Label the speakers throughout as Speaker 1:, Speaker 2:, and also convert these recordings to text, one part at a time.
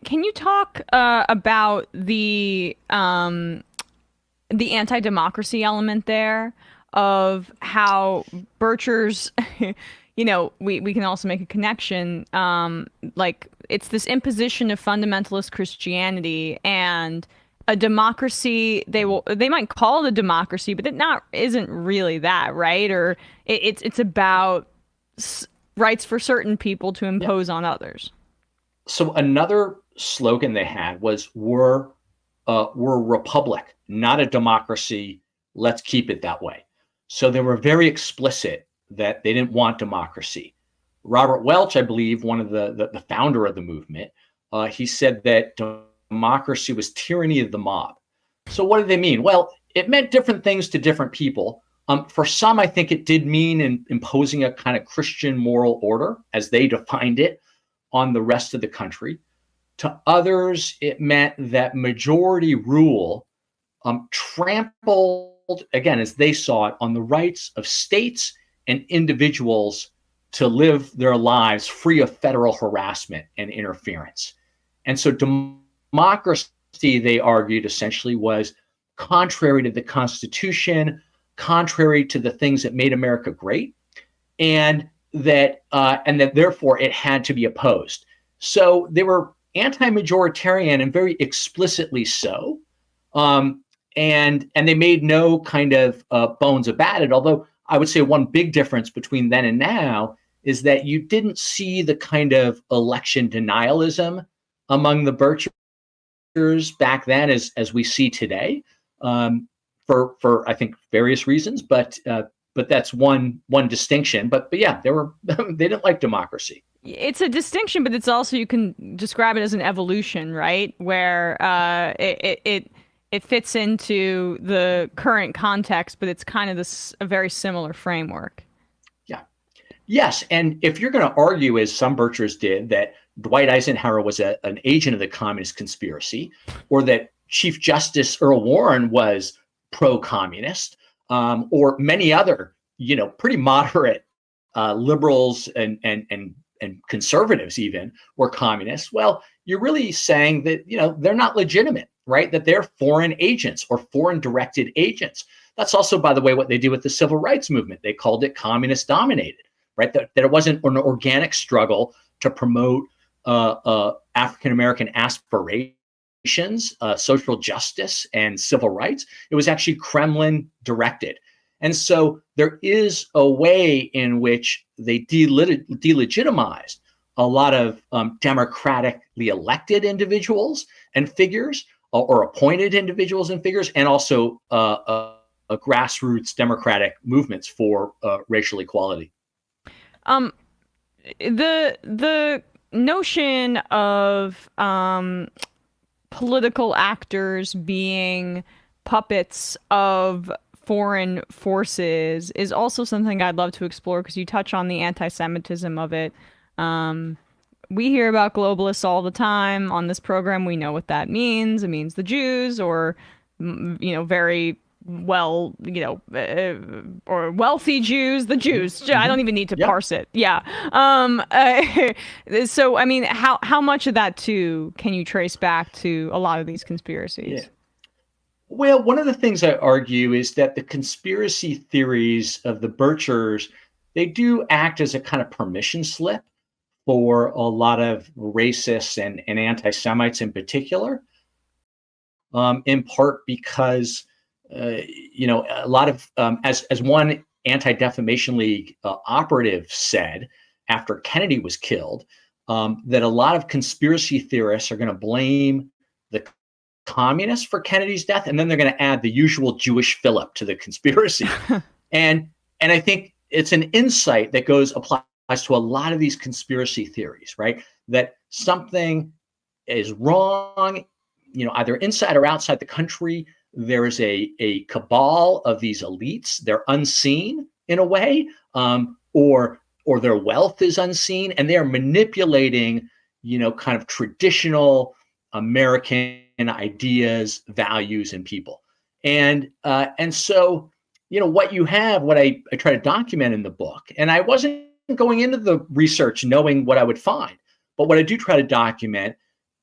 Speaker 1: can you talk about the anti-democracy element there of how Birchers, we can also make a connection. Like it's this imposition of fundamentalist Christianity and a democracy. They might call it a democracy, but isn't really that, right? Or it's about rights for certain people to
Speaker 2: Yeah.
Speaker 1: impose on others.
Speaker 2: So another slogan they had was we're a republic, not a democracy. Let's keep it that way. So they were very explicit that they didn't want democracy. Robert Welch, I believe, one of the founder of the movement, he said that democracy was tyranny of the mob. So what did they mean? Well, it meant different things to different people. For some, I think it did mean imposing a kind of Christian moral order, as they defined it, on the rest of the country. To others, it meant that majority rule trampled, again, as they saw it, on the rights of states and individuals to live their lives free of federal harassment and interference. And so democracy, they argued, essentially was contrary to the Constitution, contrary to the things that made America great, and that therefore it had to be opposed. So they were anti-majoritarian and very explicitly so, and they made no kind of bones about it. Although I would say one big difference between then and now is that you didn't see the kind of election denialism among the Birchers back then as we see today, for I think various reasons. But that's one distinction. But yeah, they didn't like democracy.
Speaker 1: It's a distinction, but it's also, you can describe it as an evolution, right? Where it fits into the current context, but it's kind of a very similar framework.
Speaker 2: Yeah. Yes. And if you're going to argue, as some Birchers did, that Dwight Eisenhower was an agent of the communist conspiracy, or that Chief Justice Earl Warren was pro-communist, or many other, pretty moderate liberals and conservatives even were communists, well, you're really saying that, they're not legitimate, right? That they're foreign agents or foreign directed agents. That's also, by the way, what they did with the civil rights movement. They called it communist dominated, right? That it wasn't an organic struggle to promote African-American aspirations, social justice and civil rights. It was actually Kremlin directed. And so there is a way in which they delegitimized a lot of democratically elected individuals and figures, or appointed individuals and figures, and also grassroots democratic movements for racial equality.
Speaker 1: The notion of political actors being puppets of foreign forces is also something I'd love to explore, because you touch on the anti-Semitism of it. We hear about globalists all the time on this program. We know what that means. It means the Jews, or very well, or wealthy Jews, the Jews. Mm-hmm. I don't even need to parse it. Yeah. So, I mean, how much of that too can you trace back to a lot of these conspiracies?
Speaker 2: Yeah. Well, one of the things I argue is that the conspiracy theories of the Birchers, they do act as a kind of permission slip for a lot of racists and anti-Semites in particular, in part because, a lot of, as one Anti-Defamation League operative said after Kennedy was killed, that a lot of conspiracy theorists are going to blame the communists for Kennedy's death, and then they're going to add the usual Jewish fillip to the conspiracy. and I think it's an insight that applies to a lot of these conspiracy theories, right? That something is wrong, either inside or outside the country. There is a cabal of these elites. They're unseen in a way, or their wealth is unseen, and they are manipulating, kind of traditional American ideas, values, and people. And so, what you have, what I try to document in the book, and I wasn't going into the research knowing what I would find, but what I do try to document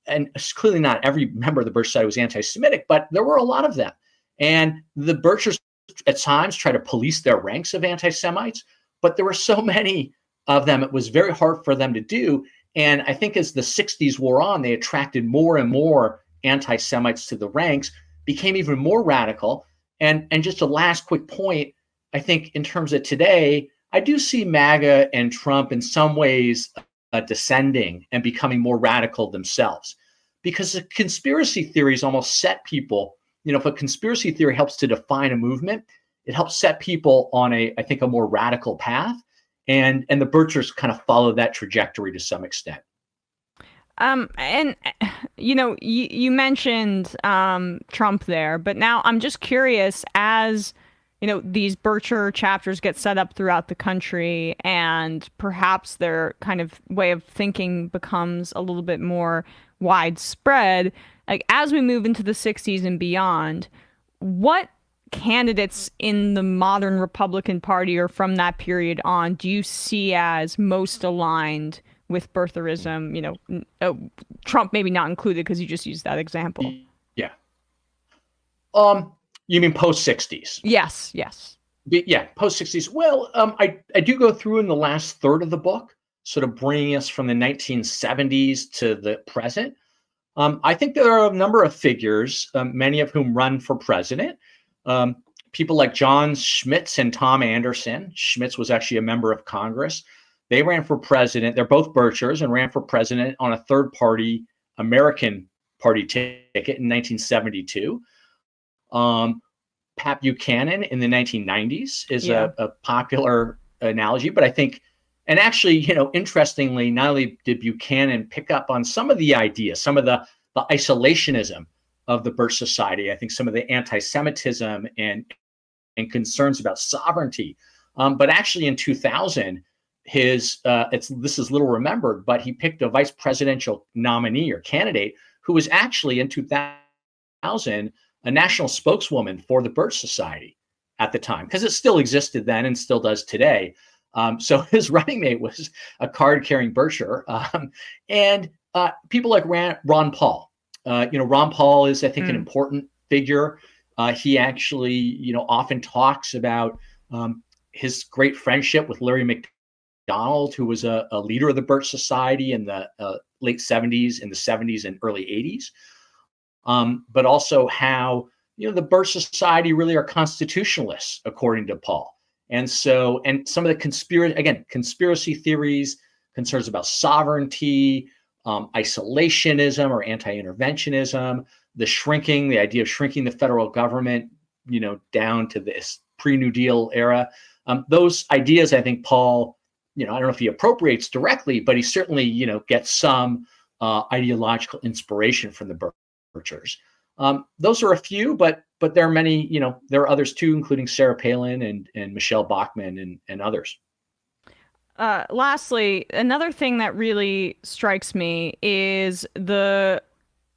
Speaker 2: and clearly not every member of the Birch Society was anti-Semitic, but there were a lot of them. And the Birchers at times try to police their ranks of anti-Semites, but there were so many of them, it was very hard for them to do. And I think as the 60s wore on, they attracted more and more anti-Semites to the ranks, became even more radical. And just a last quick point, I think in terms of today, I do see MAGA and Trump in some ways descending and becoming more radical themselves, because the conspiracy theories almost set people, if a conspiracy theory helps to define a movement, it helps set people on I think, a more radical path. And the Birchers kind of follow that trajectory to some extent.
Speaker 1: And you mentioned Trump there, but now I'm just curious, as these Bircher chapters get set up throughout the country, and perhaps their kind of way of thinking becomes a little bit more widespread. Like, as we move into the 60s and beyond, what candidates in the modern Republican Party or from that period on do you see as most aligned with birtherism? Trump maybe not included because you just used that example.
Speaker 2: Yeah. You mean post 60s?
Speaker 1: Yes.
Speaker 2: Yeah, post 60s. Well, I do go through in the last third of the book, sort of bringing us from the 1970s to the present. I think there are a number of figures, many of whom run for president. People like John Schmitz and Tom Anderson. Schmitz was actually a member of Congress. They ran for president. They're both Birchers and ran for president on a third-party American Party ticket in 1972. Pat Buchanan in the 1990s is a popular analogy, but I think, and actually, interestingly, not only did Buchanan pick up on some of the ideas, some of the isolationism of the Birch Society, I think some of the anti-Semitism and concerns about sovereignty, but actually in 2000, this is little remembered, but he picked a vice presidential nominee or candidate who was actually in 2000 a national spokeswoman for the Birch Society at the time, because it still existed then and still does today. So his running mate was a card-carrying Bircher, and people like Ron Paul. Ron Paul is, I think, an important figure. He actually, often talks about his great friendship with Larry McDonald, who was a leader of the Birch Society in the late 70s, in the 70s and early 80s. But also how, the Birch Society really are constitutionalists, according to Paul. And so, and some of the conspiracy theories, concerns about sovereignty, isolationism or anti-interventionism, the idea of shrinking the federal government, down to this pre-New Deal era. Those ideas, I think Paul, I don't know if he appropriates directly, but he certainly, gets some ideological inspiration from the Birchers. Those are a few, but there are many, there are others too, including Sarah Palin and Michelle Bachmann and others.
Speaker 1: Lastly, another thing that really strikes me is the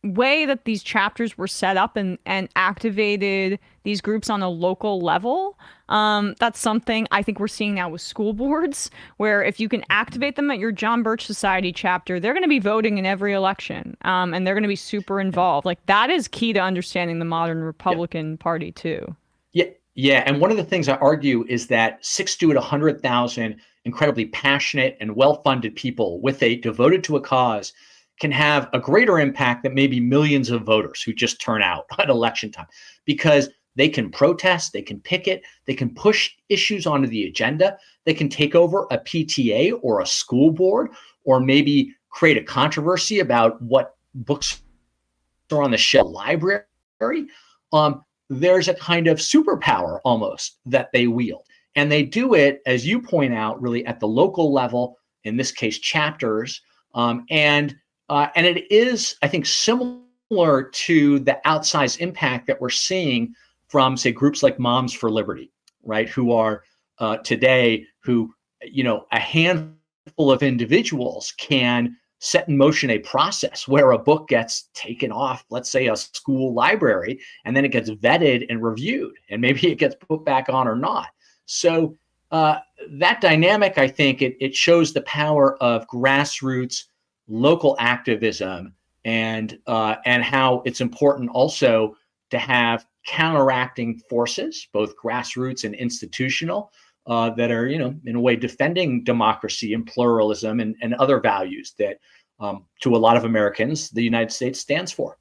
Speaker 1: way that these chapters were set up and activated these groups on a local level. That's something I think we're seeing now with school boards, where if you can activate them at your John Birch Society chapter, they're going to be voting in every election, and they're going to be super involved. Like, that is key to understanding the modern Republican Party too.
Speaker 2: Yeah. And one of the things I argue is that 60 to 100,000 incredibly passionate and well-funded people devoted to a cause can have a greater impact than maybe millions of voters who just turn out at election time, because they can protest, they can picket, they can push issues onto the agenda, they can take over a PTA or a school board, or maybe create a controversy about what books are on the shelf library. There's a kind of superpower almost that they wield. And they do it, as you point out, really at the local level, in this case, chapters. And it is, I think, similar to the outsized impact that we're seeing from, say, groups like Moms for Liberty, right? Who are today, a handful of individuals can set in motion a process where a book gets taken off, let's say, a school library, and then it gets vetted and reviewed, and maybe it gets put back on or not. So that dynamic, I think, it shows the power of grassroots local activism and how it's important also to have counteracting forces, both grassroots and institutional, that are, in a way defending democracy and pluralism and other values that, to a lot of Americans, the United States stands for.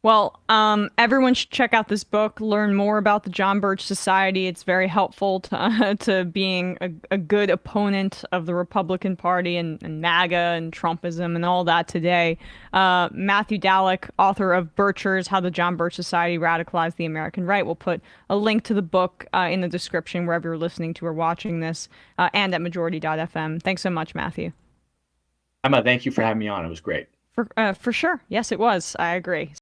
Speaker 1: Well, everyone should check out this book, learn more about the John Birch Society. It's very helpful to being a good opponent of the Republican Party and MAGA and Trumpism and all that today. Matthew Dallek, author of Birchers, How the John Birch Society Radicalized the American Right. We'll put a link to the book in the description wherever you're listening to or watching this, and at majority.fm. Thanks so much, Matthew.
Speaker 2: Emma, thank you for having me on. It was great.
Speaker 1: For sure. Yes, it was. I agree.